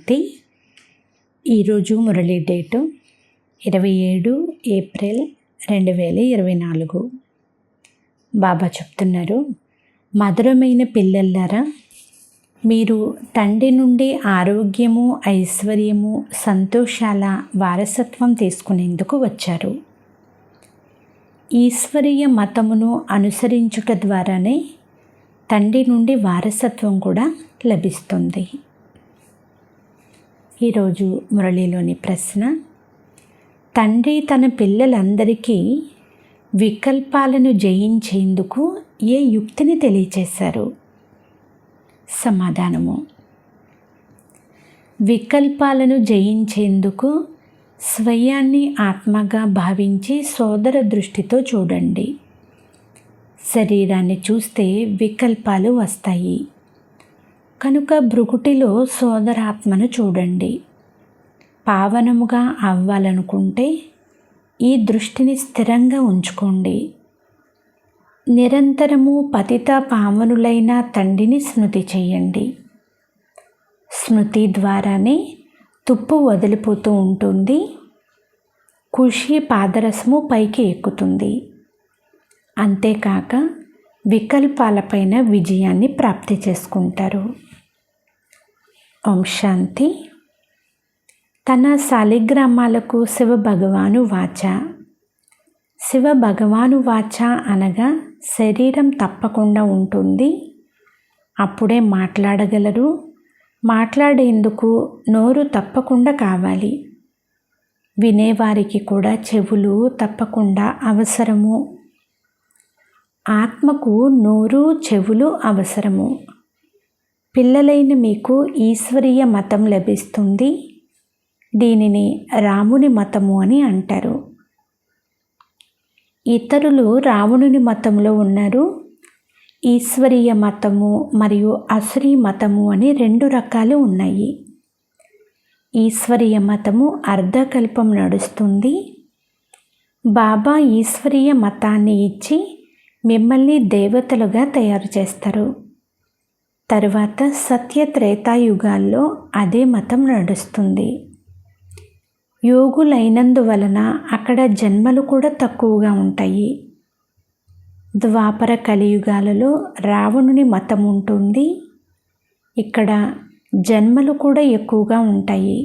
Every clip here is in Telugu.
శాంతి. ఈరోజు మురళీ డేటు 27 ఏప్రిల్ 2024. బాబా చెప్తున్నారు, మధురమైన పిల్లలారా, మీరు తండ్రి నుండి ఆరోగ్యము, ఐశ్వర్యము, సంతోషాల వారసత్వం తీసుకునేందుకు వచ్చారు. ఈశ్వరీయ మతమును అనుసరించుట ద్వారానే తండ్రి నుండి వారసత్వం కూడా లభిస్తుంది. ఈరోజు మురళీలోని ప్రశ్న: తండ్రి తన పిల్లలందరికీ వికల్పాలను జయించేందుకు ఏ యుక్తిని తెలియచేశారు? సమాధానము: వికల్పాలను జయించేందుకు స్వయాన్ని ఆత్మగా భావించి సోదర దృష్టితో చూడండి. శరీరాన్ని చూస్తే వికల్పాలు వస్తాయి కనుక భృకుటిలో సోదరాత్మను చూడండి. పావనముగా అవ్వాలనుకుంటే ఈ దృష్టిని స్థిరంగా ఉంచుకోండి. నిరంతరము పతిత పావనులైన తండ్రిని స్మృతి చేయండి. స్మృతి ద్వారానే తుప్పు వదిలిపోతూ ఉంటుంది, ఖుషి పాదరసము పైకి ఎక్కుతుంది. అంతేకాక వికల్పాలపైన విజయాన్ని ప్రాప్తి చేసుకుంటారు. ఓం శాంతి. తన శాలిగ్రామాలకు శివ భగవాను వాచ. శివ భగవాను వాచ అనగా శరీరం తప్పకుండా ఉంటుంది, అప్పుడే మాట్లాడగలరు. మాట్లాడేందుకు నోరు తప్పకుండా కావాలి. వినేవారికి కూడా చెవులు తప్పకుండా అవసరము. ఆత్మకు నోరు, చెవులు అవసరము. పిల్లలైన మీకు ఈశ్వరీయ మతం లభిస్తుంది. దీనిని రాముని మతము అని అంటారు. ఇతరులు రావణుని మతంలో ఉన్నారు. ఈశ్వరీయ మతము మరియు అసురీ మతము అని 2 రకాలు ఉన్నాయి. ఈశ్వరీయ మతము అర్ధకల్పం నడుస్తుంది. బాబా ఈశ్వరీయ మతాన్ని ఇచ్చి మిమ్మల్ని దేవతలుగా తయారు చేస్తారు. తరువాత సత్య త్రేతాయుగాల్లో అదే మతం నడుస్తుంది. యోగులైనందువలన అక్కడ జన్మలు కూడా తక్కువగా ఉంటాయి. ద్వాపర కలియుగాలలో రావణుని మతం ఉంటుంది. ఇక్కడ జన్మలు కూడా ఎక్కువగా ఉంటాయి.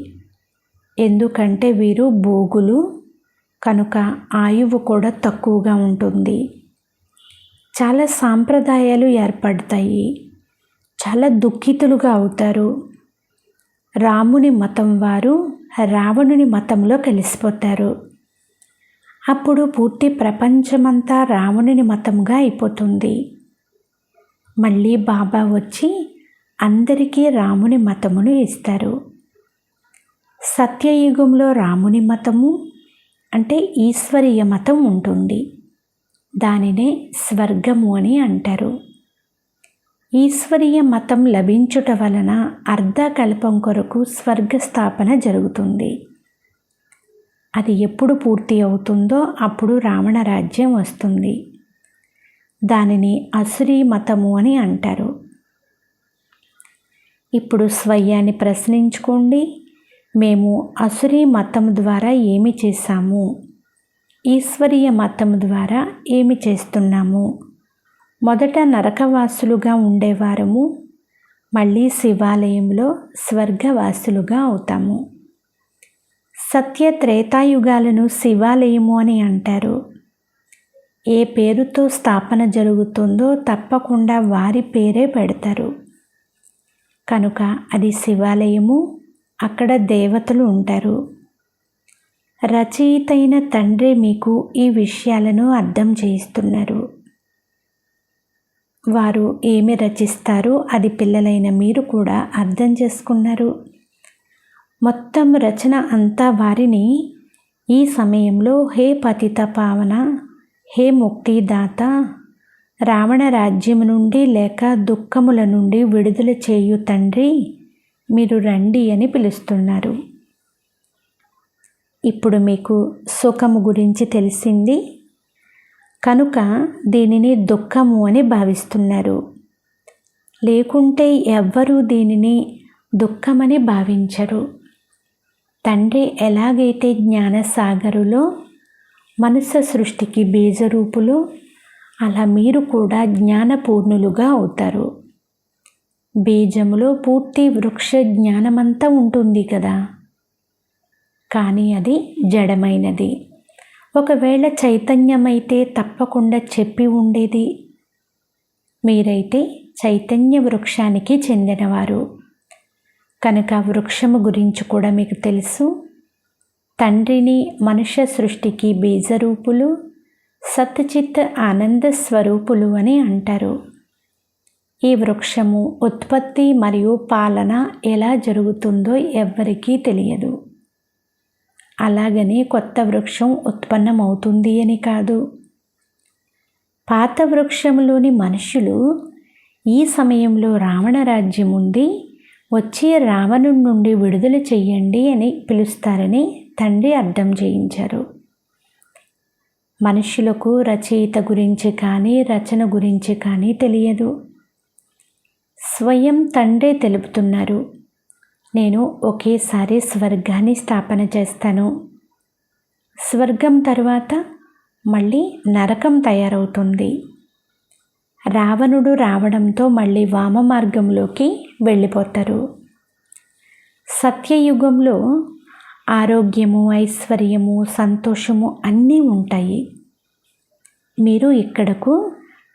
ఎందుకంటే వీరు భోగులు కనుక ఆయువు కూడా తక్కువగా ఉంటుంది. చాలా సాంప్రదాయాలు ఏర్పడతాయి. చాలా దుఃఖితులుగా అవుతారు. రాముని మతం వారు రావణుని మతంలో కలిసిపోతారు. అప్పుడు పూర్తి ప్రపంచమంతా రావణుని మతంగా అయిపోతుంది. మళ్ళీ బాబా వచ్చి అందరికీ రాముని మతమును ఇస్తారు. సత్యయుగంలో రాముని మతము అంటే ఈశ్వరీయ మతం ఉంటుంది. దానినే స్వర్గము అని అంటారు. ఈశ్వరీయ మతం లభించుట వలన అర్ధకల్పం కొరకు స్వర్గ స్థాపన జరుగుతుంది. అది ఎప్పుడు పూర్తి అవుతుందో అప్పుడు రావణ రాజ్యం వస్తుంది. దానిని అసురీ మతము అని అంటారు. ఇప్పుడు స్వయాన్ని ప్రశ్నించుకోండి, మేము అసురీ మతం ద్వారా ఏమి చేశాము? ఈశ్వరీయ మతం ద్వారా ఏమి చేస్తున్నాము? మొదట నరకవాసులుగా ఉండేవారము, మళ్ళీ శివాలయంలో స్వర్గవాసులుగా అవుతాము. సత్య త్రేతాయుగాలను శివాలయము అని అంటారు. ఏ పేరుతో స్థాపన జరుగుతుందో తప్పకుండా వారి పేరే పెడతారు. కనుక అది శివాలయము. అక్కడ దేవతలు ఉంటారు. రచయితైన తండ్రి మీకు ఈ విషయాలను అర్థం చేయిస్తున్నారు. వారు ఏమి రచిస్తారో అది పిల్లలైన మీరు కూడా అర్థం చేసుకున్నారు. మొత్తం రచన అంతా వారిని ఈ సమయంలో హే పతిత పావన, హే ముక్తిదాత, రావణ రాజ్యం నుండి లేక దుఃఖముల నుండి విడుదల చేయు తండ్రి, మీరు రండి అని పిలుస్తున్నారు. ఇప్పుడు మీకు సుఖము గురించి తెలిసింది కనుక దీనిని దుఃఖము అని భావిస్తున్నారు. లేకుంటే ఎవ్వరూ దీనిని దుఃఖమని భావించరు. తండ్రి ఎలాగైతే జ్ఞానసాగరులో మనుష్య సృష్టికి బీజరూపులో అలా మీరు కూడా జ్ఞానపూర్ణులుగా అవుతారు. బీజములో పూర్తి వృక్ష జ్ఞానమంతా ఉంటుంది కదా, కానీ అది జడమైనది. ఒకవేళ చైతన్యమైతే తప్పకుండా చెప్పి ఉండేది. మీరైతే చైతన్య వృక్షానికి చెందినవారు కనుక వృక్షము గురించి కూడా మీకు తెలుసు. తండ్రిని మనుష్య సృష్టికి బీజరూపులు, సత్చిత్ ఆనంద స్వరూపులు అని అంటారు. ఈ వృక్షము ఉత్పత్తి మరియు పాలన ఎలా జరుగుతుందో ఎవ్వరికీ తెలియదు. అలాగని కొత్త వృక్షం ఉత్పన్నమవుతుంది అని కాదు. పాత వృక్షంలోని మనుషులు ఈ సమయంలో రావణ రాజ్యం ఉంది, వచ్చి రావణుడి నుండి విడుదల చెయ్యండి అని పిలుస్తారని తండ్రి అర్థం చేయించారు. మనుషులకు రచయిత గురించి కానీ రచన గురించి కానీ తెలియదు. స్వయం తండ్రే తెలుపుతున్నారు, నేను ఒకేసారి స్వర్గాన్ని స్థాపన చేస్తాను. స్వర్గం తర్వాత మళ్ళీ నరకం తయారవుతుంది. రావణుడు రావడంతో మళ్ళీ వామ మార్గంలోకి వెళ్ళిపోతారు. సత్యయుగంలో ఆరోగ్యము, ఐశ్వర్యము, సంతోషము అన్నీ ఉంటాయి. మీరు ఇక్కడకు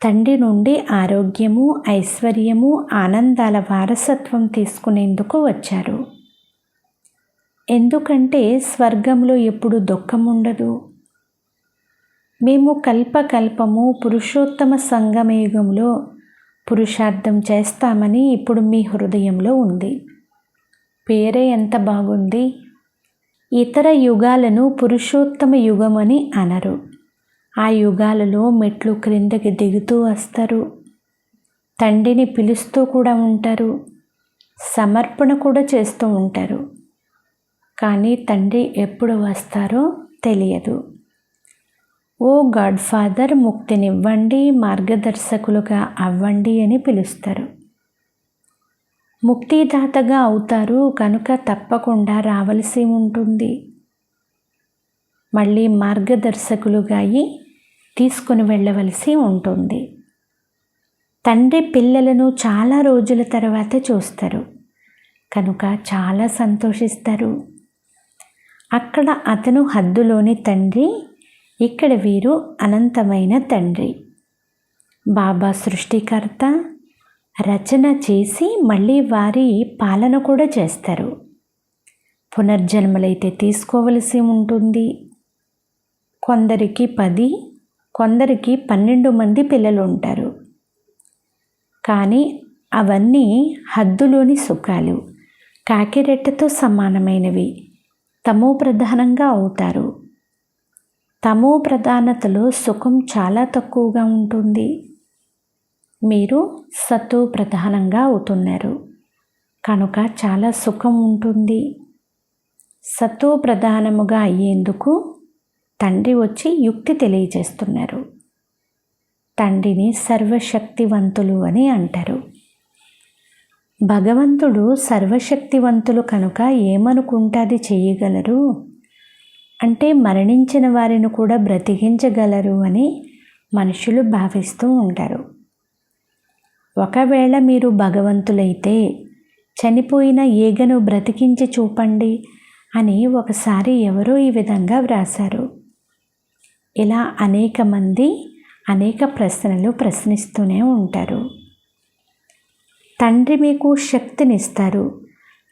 తండ్రి నుండి ఆరోగ్యము, ఐశ్వర్యము, ఆనందాల వారసత్వం తీసుకునేందుకు వచ్చారు. ఎందుకంటే స్వర్గంలో ఎప్పుడు దుఃఖం ఉండదు. మేము కల్పకల్పము పురుషోత్తమ సంగమయుగంలో పురుషార్థం చేస్తామని ఇప్పుడు మీ హృదయంలో ఉంది. పేరే ఎంత బాగుంది. ఇతర యుగాలను పురుషోత్తమ యుగం అని అనరు. ఆ యుగాలలో మెట్లు క్రిందకి దిగుతూ వస్తారు. తండ్రిని పిలుస్తూ కూడా ఉంటారు. సమర్పణ కూడా చేస్తూ ఉంటారు. కానీ తండ్రి ఎప్పుడు వస్తారో తెలియదు. ఓ గాడ్ ఫాదర్, ముక్తినివ్వండి, మార్గదర్శకులుగా అవ్వండి అని పిలుస్తారు. ముక్తిదాతగా అవుతారు కనుక తప్పకుండా రావలసి ఉంటుంది. మళ్ళీ మార్గదర్శకులుగా అయి తీసుకుని వెళ్ళవలసి ఉంటుంది. తండ్రి పిల్లలను చాలా రోజుల తర్వాత చూస్తారు కనుక చాలా సంతోషిస్తారు. అక్కడ అతను హద్దులోని తండ్రి, ఇక్కడ వీరు అనంతమైన తండ్రి. బాబా సృష్టికర్త, రచన చేసి మళ్ళీ వారి పాలన కూడా చేస్తారు. పునర్జన్మలైతే తీసుకోవలసి ఉంటుంది. కొందరికి 10, కొందరికి 12 మంది పిల్లలు ఉంటారు. కానీ అవన్నీ హద్దులోని సుఖాలు, కాకిరెట్టతో సమానమైనవి. తమో ప్రధానంగా అవుతారు. తమో ప్రధానతలో సుఖం చాలా తక్కువగా ఉంటుంది. మీరు సతో ప్రధానంగా అవుతున్నారు కనుక చాలా సుఖం ఉంటుంది. సతో ప్రధానముగా అయ్యేందుకు తండ్రి వచ్చి యుక్తి తెలియజేస్తున్నారు. తండ్రిని సర్వశక్తివంతులు అని అంటారు. భగవంతుడు సర్వశక్తివంతులు కనుక ఏమనుకుంటాది చేయగలరు అంటే మరణించిన వారిని కూడా బ్రతికించగలరు అని మనుషులు భావిస్తూ ఉంటారు. ఒకవేళ మీరు భగవంతులైతే చనిపోయిన ఈగను బ్రతికించి చూపండి అని ఒకసారి ఎవరో ఈ విధంగా వ్రాశారు. ఇలా అనేక మంది అనేక ప్రశ్నలు ప్రశ్నిస్తూనే ఉంటారు. తండ్రి మీకు శక్తినిస్తారు.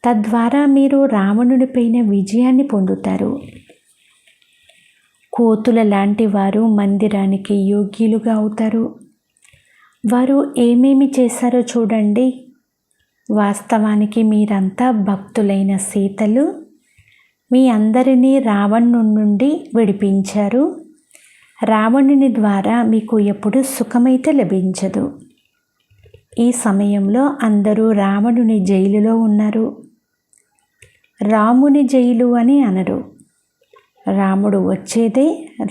తద్వారా మీరు రావణుడిపైన విజయాన్ని పొందుతారు. కోతుల లాంటి వారు మందిరానికి యోగ్యులుగా అవుతారు. వారు ఏమేమి చేశారో చూడండి. వాస్తవానికి మీరంతా భక్తులైన సీతలు. మీ అందరినీ రావణుడి నుండి విడిపించారు. రావణుని ద్వారా మీకు ఎప్పుడు సుఖమైతే లభించదు. ఈ సమయంలో అందరూ రావణుని జైలులో ఉన్నారు. రాముని జైలు అని అనరు. రాముడు వచ్చేదే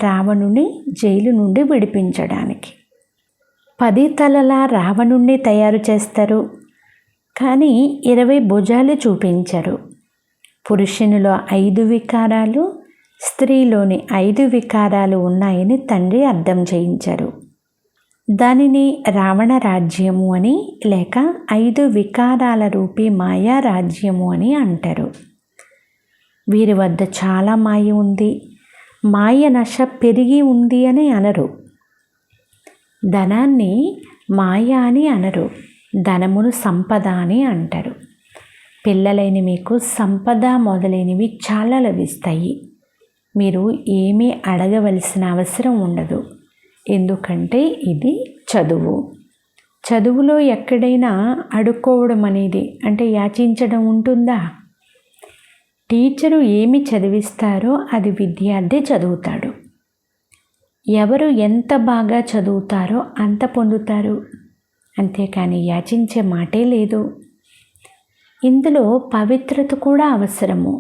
రావణుని జైలు నుండి విడిపించడానికి. 10 తలల రావణుణ్ణి తయారు చేస్తారు కానీ 20 భుజాలు చూపించరు. పురుషునిలో 5 వికారాలు, స్త్రీలోని 5 వికారాలు ఉన్నాయని తండ్రి అర్థం చేయించారు. దానిని రావణ రాజ్యము అని లేక 5 వికారాల రూపీ మాయా రాజ్యము అని అంటారు. వీరి వద్ద చాలా మాయ ఉంది, మాయ నశ పెరిగి ఉంది అని అనరు. ధనాన్ని మాయ అని అనరు, ధనమును సంపద అని అంటారు. పిల్లలైన మీకు సంపద మొదలైనవి చాలా లభిస్తాయి. మీరు ఏమీ అడగవలసిన అవసరం ఉండదు. ఎందుకంటే ఇది చదువు. చదువులో ఎక్కడైనా అడుక్కోవడం అనేది అంటే యాచించడం ఉంటుందా? టీచరు ఏమి చదివిస్తారో అది విద్యార్థి చదువుతాడు. ఎవరు ఎంత బాగా చదువుతారో అంత పొందుతారు. అంతేకాని యాచించే మాటే లేదు. ఇందులో పవిత్రత కూడా అవసరము.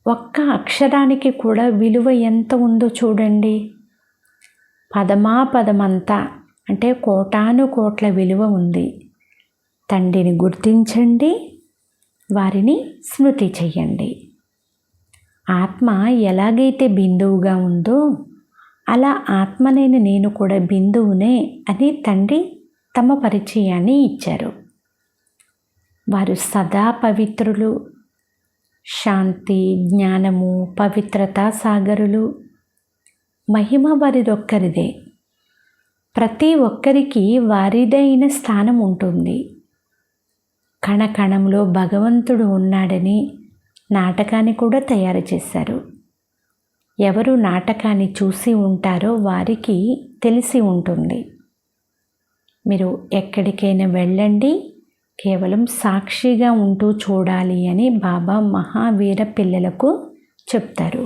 ఒక్క అక్షరానికి కూడా విలువ ఎంత ఉందో చూడండి. పదమంతా అంటే కోటాను కోట్ల విలువ ఉంది. తండ్రిని గుర్తించండి, వారిని స్మృతి చెయ్యండి. ఆత్మ ఎలాగైతే బిందువుగా ఉందో అలా ఆత్మనైన నేను కూడా బిందువునే అని తండ్రి తమ పరిచయాన్ని ఇచ్చారు. వారు సదా పవిత్రులు, శాంతి, జ్ఞానము, పవిత్రతా సాగరులు. మహిమ వారిదొక్కరిదే. ప్రతి ఒక్కరికి వారిదైన స్థానం ఉంటుంది. కణకణంలో భగవంతుడు ఉన్నాడని నాటకాన్ని కూడా తయారు చేశారు. ఎవరు నాటకాన్ని చూసి ఉంటారో వారికి తెలిసి ఉంటుంది. మీరు ఎక్కడికైనా వెళ్ళండి, కేవలం సాక్షిగా ఉంటూ చూడాలి అని బాబా మహావీర పిల్లలకు చెప్తారు.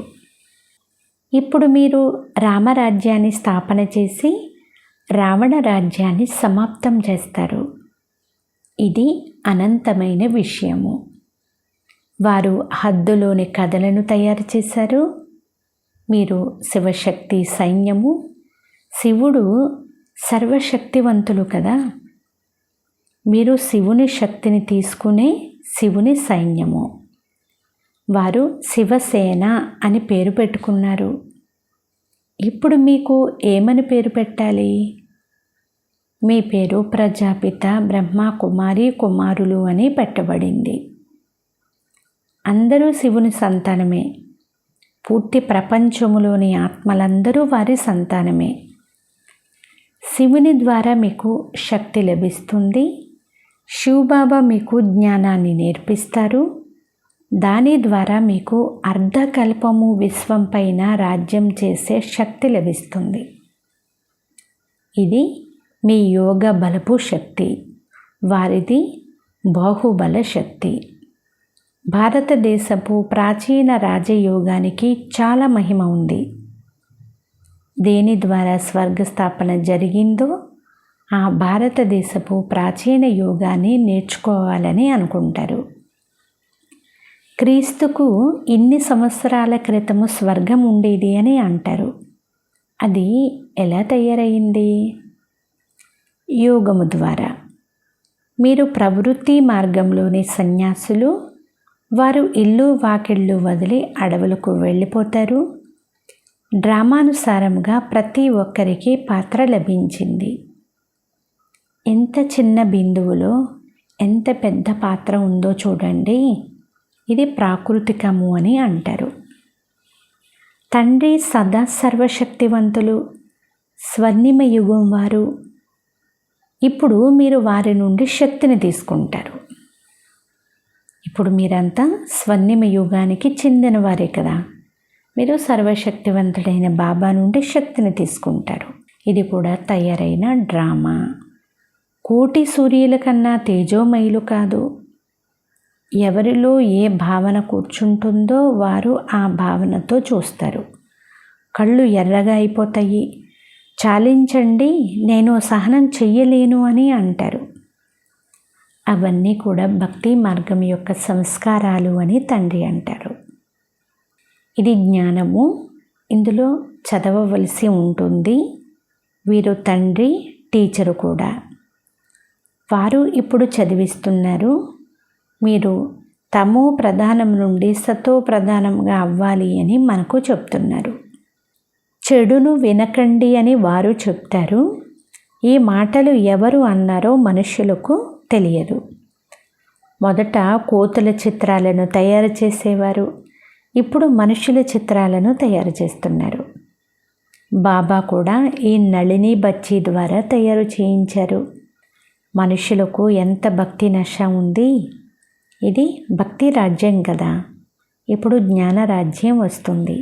ఇప్పుడు మీరు రామరాజ్యాన్ని స్థాపన చేసి రావణ రాజ్యాన్ని సమాప్తం చేస్తారు. ఇది అనంతమైన విషయము. వారు హద్దులోని కథలను తయారు చేశారు. మీరు శివశక్తి సైన్యము. శివుడు సర్వశక్తివంతులు కదా. మీరు శివుని శక్తిని తీసుకునే శివుని సైన్యము. వారు శివసేన అని పేరు పెట్టుకున్నారు. ఇప్పుడు మీకు ఏమని పేరు పెట్టాలి? మీ పేరు ప్రజాపిత బ్రహ్మ కుమారి కుమారులు అని పెట్టబడింది. అందరూ శివుని సంతానమే. పూర్తి ప్రపంచములోని ఆత్మలందరూ వారి సంతానమే. శివుని ద్వారా మీకు శక్తి లభిస్తుంది. శివబాబా మీకు జ్ఞానాన్ని నేర్పిస్తారు. దాని ద్వారా మీకు అర్ధకల్పము విశ్వం పైన రాజ్యం చేసే శక్తి లభిస్తుంది. ఇది మీ యోగ బలపు శక్తి, వారిది బాహుబల శక్తి. భారతదేశపు ప్రాచీన రాజయోగానికి చాలా మహిమ ఉంది. దేని ద్వారా స్వర్గస్థాపన జరిగిందో ఆ భారతదేశపు ప్రాచీన యోగాన్ని నేర్చుకోవాలని అనుకుంటారు. క్రీస్తుకు ఇన్ని సంవత్సరాల క్రితము స్వర్గం ఉండేది అని అంటారు. అది ఎలా తయారయ్యింది? యోగము ద్వారా. మీరు ప్రవృత్తి మార్గంలోని సన్యాసులు. వారు ఇల్లు వాకిళ్ళు వదిలి అడవులకు వెళ్ళిపోతారు. డ్రామానుసారంగా ప్రతి ఒక్కరికి పాత్ర లభించింది. ఎంత చిన్న బిందువులో ఎంత పెద్ద పాత్ర ఉందో చూడండి. ఇది ప్రాకృతికము అని అంటారు. తండ్రి సదా సర్వశక్తివంతులు, స్వర్ణిమ యుగం వారు. ఇప్పుడు మీరు వారి నుండి శక్తిని తీసుకుంటారు. ఇప్పుడు మీరంతా స్వర్ణిమ యుగానికి చెందిన వారే కదా. మీరు సర్వశక్తివంతుడైన బాబా నుండి శక్తిని తీసుకుంటారు. ఇది కూడా తయారైన డ్రామా. కోటి సూర్యుల కన్నా తేజోమయులు కాదు. ఎవరిలో ఏ భావన కూర్చుంటుందో వారు ఆ భావనతో చూస్తారు. కళ్ళు ఎర్రగా అయిపోతాయి. చాలించండి, నేను సహనం చెయ్యలేను అని అంటారు. అవన్నీ కూడా భక్తి మార్గం యొక్క సంస్కారాలు అని తండ్రి అంటారు. ఇది జ్ఞానము. ఇందులో చదవవలసి ఉంటుంది. వీరు తండ్రి, టీచరు కూడా. వారు ఇప్పుడు చదివిస్తున్నారు, మీరు తమో ప్రధానం నుండి సతో ప్రధానంగా అవ్వాలి అని మనకు చెప్తున్నారు. చెడును వినకండి అని వారు చెప్తారు. ఈ మాటలు ఎవరు అన్నారో మనుషులకు తెలియదు. మొదట కోతుల చిత్రాలను తయారు చేసేవారు, ఇప్పుడు మనుషుల చిత్రాలను తయారు చేస్తున్నారు. బాబా కూడా ఈ నళిని బచ్చీ ద్వారా తయారు చేయించారు. మనుషులకు ఎంత భక్తి నశ ఉంది. ఇది భక్తి రాజ్యం కదా, ఇప్పుడు జ్ఞాన రాజ్యం వస్తుంది.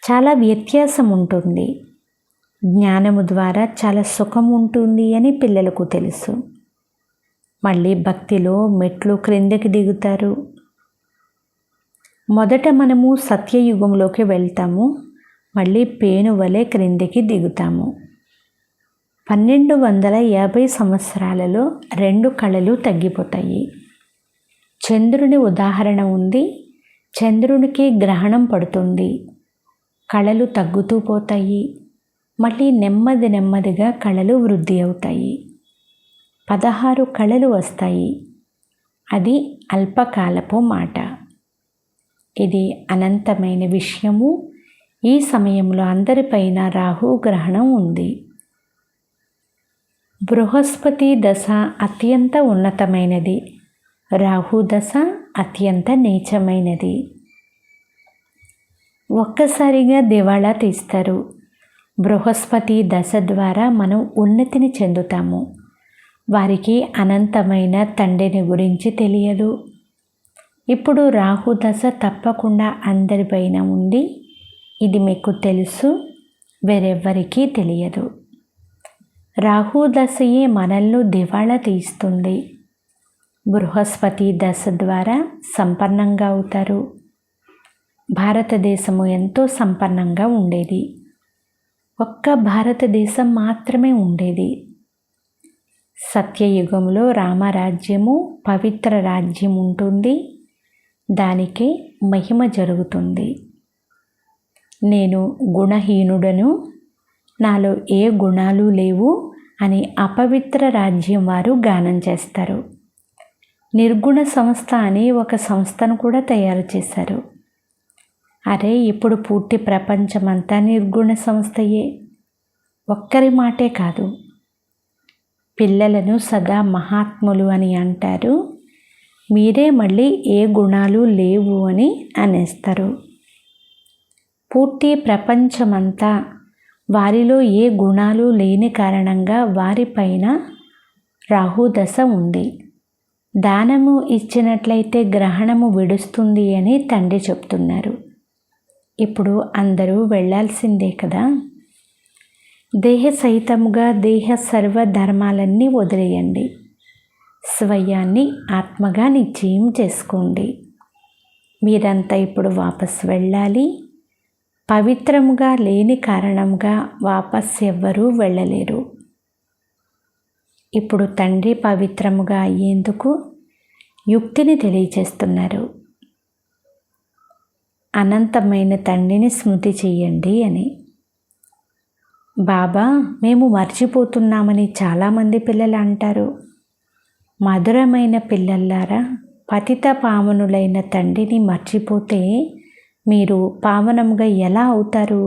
చాలా వ్యత్యాసం ఉంటుంది. జ్ఞానము ద్వారా చాలా సుఖం ఉంటుంది అని పిల్లలకు తెలుసు. మళ్ళీ భక్తిలో మెట్లు క్రిందకి దిగుతారు. మొదట మనము సత్యయుగంలోకి వెళ్తాము, మళ్ళీ పేను వలె క్రిందికి దిగుతాము. 1250 సంవత్సరాలలో 2 కళలు తగ్గిపోతాయి. చంద్రుని ఉదాహరణ ఉంది. చంద్రునికి గ్రహణం పడుతుంది, కళలు తగ్గుతూ పోతాయి. మళ్ళీ నెమ్మదిగా కళలు వృద్ధి అవుతాయి. 16 కళలు వస్తాయి. అది అల్పకాలపు మాట. ఇది అనంతమైన విషయము. ఈ సమయంలో అందరిపైన రాహు గ్రహణం ఉంది. బృహస్పతి దశ అత్యంత ఉన్నతమైనది, రాహు దశ అత్యంత నీచమైనది. ఒక్కసారిగా దివాళా తీస్తారు. బృహస్పతి దశ ద్వారా మనం ఉన్నతిని చెందుతాము. వారికి అనంతమైన తండ్రిని గురించి తెలియదు. ఇప్పుడు రాహు దశ తప్పకుండా అందరిపైన ఉంది. ఇది మీకు తెలుసు, వేరెవ్వరికీ తెలియదు. రాహు దశయే మనల్ని దివాళా తీస్తుంది. బృహస్పతి దశ ద్వారా సంపన్నంగా అవుతారు. భారతదేశము ఎంతో సంపన్నంగా ఉండేది. ఒక్క భారతదేశం మాత్రమే ఉండేది. సత్యయుగంలో రామరాజ్యము పవిత్ర రాజ్యం ఉంటుంది. దానికే మహిమ జరుగుతుంది. నేను గుణహీనుడను, నాలో ఏ గుణాలు లేవు అని అపవిత్ర రాజ్యం వారు గానం చేస్తారు. నిర్గుణ సంస్థ అని ఒక సంస్థను కూడా తయారు చేశారు. అరే, ఇప్పుడు పూర్తి ప్రపంచమంతా నిర్గుణ సంస్థయే. ఒక్కరి మాటే కాదు. పిల్లలను సదా మహాత్ములు అని అంటారు. మీరే మళ్ళీ ఏ గుణాలు లేవు అని అనేస్తారు. పూర్తి ప్రపంచమంతా వారిలో ఏ గుణాలు లేని కారణంగా వారిపైన రాహుదశ ఉంది. దానము ఇచ్చినట్లయితే గ్రహణము విడుస్తుంది అని తండ్రి చెప్తున్నారు. ఇప్పుడు అందరూ వెళ్ళాల్సిందే కదా. దేహ సహితముగా దేహ సర్వధర్మాలన్నీ వదిలేయండి. స్వయాన్ని ఆత్మగా నిశ్చయం చేసుకోండి. మీరంతా ఇప్పుడు వాపస్ వెళ్ళాలి. పవిత్రముగా లేని కారణంగా వాపస్ ఎవ్వరూ వెళ్ళలేరు. ఇప్పుడు తండ్రి పవిత్రముగా అయ్యేందుకు యుక్తిని తెలియచేస్తున్నారు. అనంతమైన తండ్రిని స్మృతి చెయ్యండి అని. బాబా, మేము మర్చిపోతున్నామని చాలామంది పిల్లలు అంటారు. మధురమైన పిల్లల్లారా, పతిత పావనులైన తండ్రిని మర్చిపోతే మీరు పావనంగా ఎలా అవుతారు?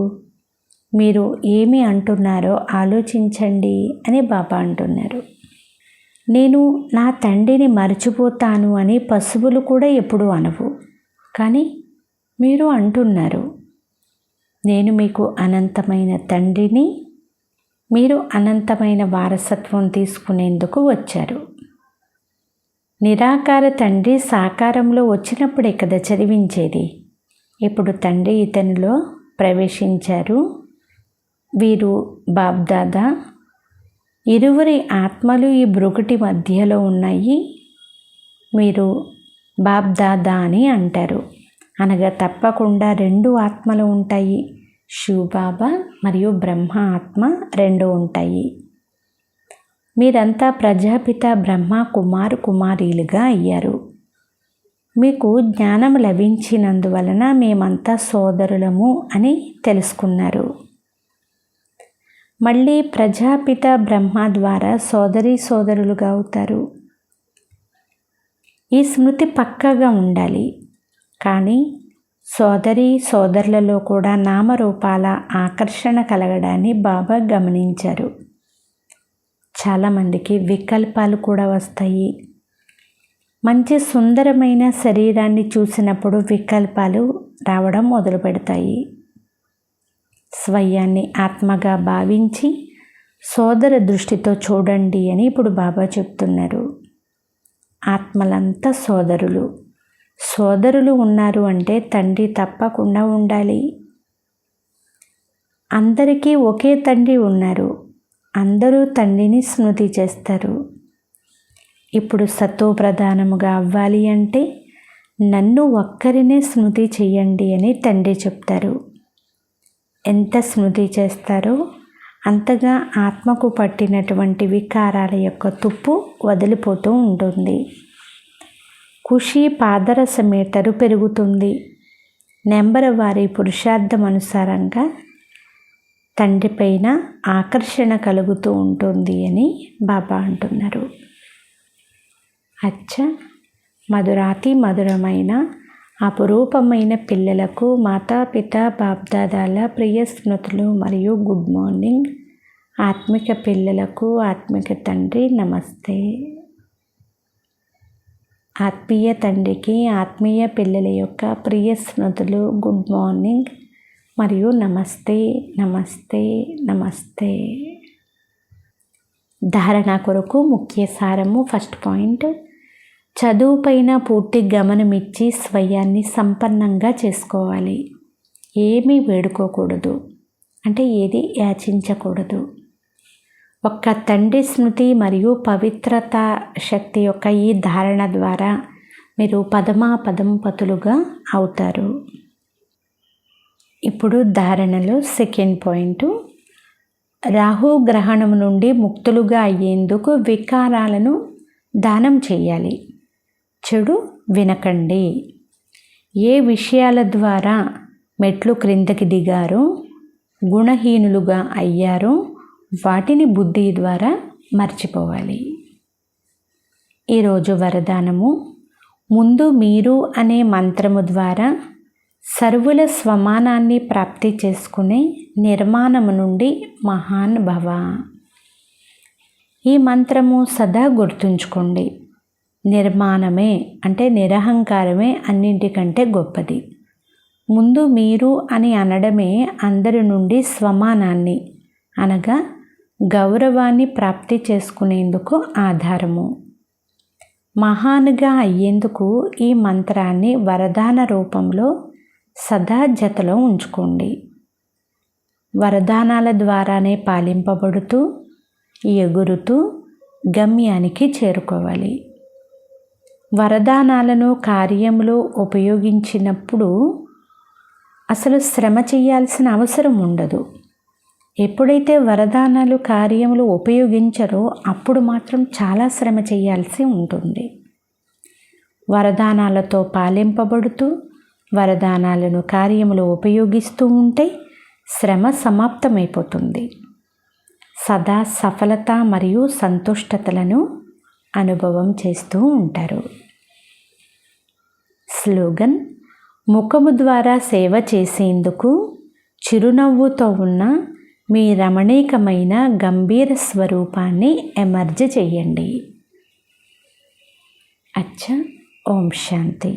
మీరు ఏమి అంటున్నారో ఆలోచించండి అని బాబా అంటున్నారు. నేను నా తండ్రిని మర్చిపోతాను అని పశువులు కూడా ఎప్పుడూ అనవు. కానీ మీరు అంటున్నారు. నేను మీకు అనంతమైన తండ్రిని, మీరు అనంతమైన వారసత్వం తీసుకునేందుకు వచ్చారు. నిరాకార తండ్రి సాకారంలో వచ్చినప్పుడే కదా చదివించేది. ఇప్పుడు తండ్రి ఇతనిలో ప్రవేశించారు. వీరు బాబ్దాదా. ఇరువురి ఆత్మలు ఈ బ్రుకుటి మధ్యలో ఉన్నాయి. మీరు బాబ్దాదా అని అంటారు. అనగా తప్పకుండా 2 ఆత్మలు ఉంటాయి. శివబాబా మరియు బ్రహ్మ ఆత్మ 2 ఉంటాయి. మీరంతా ప్రజాపిత బ్రహ్మ కుమారు కుమారీలుగా అయ్యారు. మీకు జ్ఞానం లభించినందువలన మేమంతా సోదరులము అని తెలుసుకున్నారు. మళ్ళీ ప్రజాపిత బ్రహ్మ ద్వారా సోదరీ సోదరులుగా అవుతారు. ఈ స్మృతి పక్కాగా ఉండాలి. కానీ సోదరీ సోదరులలో కూడా నామరూపాల ఆకర్షణ కలగడాన్ని బాబా గమనించారు. చాలామందికి వికల్పాలు కూడా వస్తాయి. మంచి సుందరమైన శరీరాన్ని చూసినప్పుడు వికల్పాలు రావడం మొదలు పెడతాయి. స్వయాన్ని ఆత్మగా భావించి సోదర దృష్టితో చూడండి అని ఇప్పుడు బాబా చెప్తున్నారు. ఆత్మలంతా సోదరులు. సోదరులు ఉన్నారు అంటే తండ్రి తప్పకుండా ఉండాలి. అందరికీ ఒకే తండ్రి ఉన్నారు. అందరూ తండ్రిని స్మృతి చేస్తారు. ఇప్పుడు సతో ప్రధానముగా అవ్వాలి అంటే నన్ను ఒక్కరినే స్మృతి చెయ్యండి అని తండ్రి చెప్తారు. ఎంత స్మృతి చేస్తారో అంతగా ఆత్మకు పట్టినటువంటి వికారాల యొక్క తుప్పు వదిలిపోతూ ఉంటుంది. ఖుషి పాదరస మీటరు పెరుగుతుంది. నెంబర్ వారి పురుషార్థం అనుసారంగా తండ్రి పైన ఆకర్షణ కలుగుతూ ఉంటుంది అని బాబా అంటున్నారు. అచ్చ మధురాతి మధురమైన అపురూపమైన పిల్లలకు మాతాపిత బాప్దాదాల ప్రియ స్మృతులు మరియు గుడ్ మార్నింగ్. ఆత్మిక పిల్లలకు ఆత్మిక తండ్రి నమస్తే. ఆత్మీయ తండ్రికి ఆత్మీయ పిల్లల యొక్క ప్రియ స్మృతులు గుడ్ మార్నింగ్ మరియు నమస్తే నమస్తే నమస్తే. ధారణ కొరకు ముఖ్య సారము. ఫస్ట్ పాయింట్, చదువు పైన పూర్తి గమనమిచ్చి స్వయాన్ని సంపన్నంగా చేసుకోవాలి. ఏమీ వేడుకోకూడదు, అంటే ఏది యాచించకూడదు. ఒక్క తండ్రి స్మృతి మరియు పవిత్రత శక్తి యొక్క ఈ ధారణ ద్వారా మీరు పదమాపదంపతులుగా అవుతారు. ఇప్పుడు ధారణలో సెకండ్ పాయింట్, రాహుగ్రహణం నుండి ముక్తులుగా అయ్యేందుకు వికారాలను దానం చేయాలి. చెడు వినకండి. ఏ విషయాల ద్వారా మెట్లు క్రిందకి దిగారో, గుణహీనులుగా అయ్యారో వాటిని బుద్ధి ద్వారా మర్చిపోవాలి. ఈరోజు వరదానము, ముందు మీరు అనే మంత్రము ద్వారా సర్వుల స్వమానాన్ని ప్రాప్తి చేసుకునే నిర్మాణము నుండి మహాన్ భవ. ఈ మంత్రము సదా గుర్తుంచుకోండి. నిర్మాణమే అంటే నిరహంకారమే అన్నింటికంటే గొప్పది. ముందు మీరు అని అనడమే అందరి నుండి స్వమానాన్ని అనగా గౌరవాన్ని ప్రాప్తి చేసుకునేందుకు ఆధారము. మహాన్గా అయ్యేందుకు ఈ మంత్రాన్ని వరదాన రూపంలో సదా జతలో ఉంచుకోండి. వరదానాల ద్వారానే పాలింపబడుతూ ఎగురుతూ గమ్యానికి చేరుకోవాలి. వరదానాలను కార్యంలో ఉపయోగించినప్పుడు అసలు శ్రమ చేయాల్సిన అవసరం ఉండదు. ఎప్పుడైతే వరదానాలు కార్యములు ఉపయోగించరో అప్పుడు మాత్రం చాలా శ్రమ చేయాల్సి ఉంటుంది. వరదానాలతో పాలింపబడుతూ వరదానాలను కార్యములు ఉపయోగిస్తూ ఉంటే శ్రమ సమాప్తమైపోతుంది. సదా సఫలత మరియు సంతుష్టతలను అనుభవం చేస్తూ ఉంటారు. స్లోగన్, ముఖము ద్వారా సేవ చేసేందుకు చిరునవ్వుతో ఉన్న మీ రమణీకమైన గంభీర స్వరూపాన్ని ఎమర్జ్ చెయ్యండి. అచ్చా, ఓం శాంతి.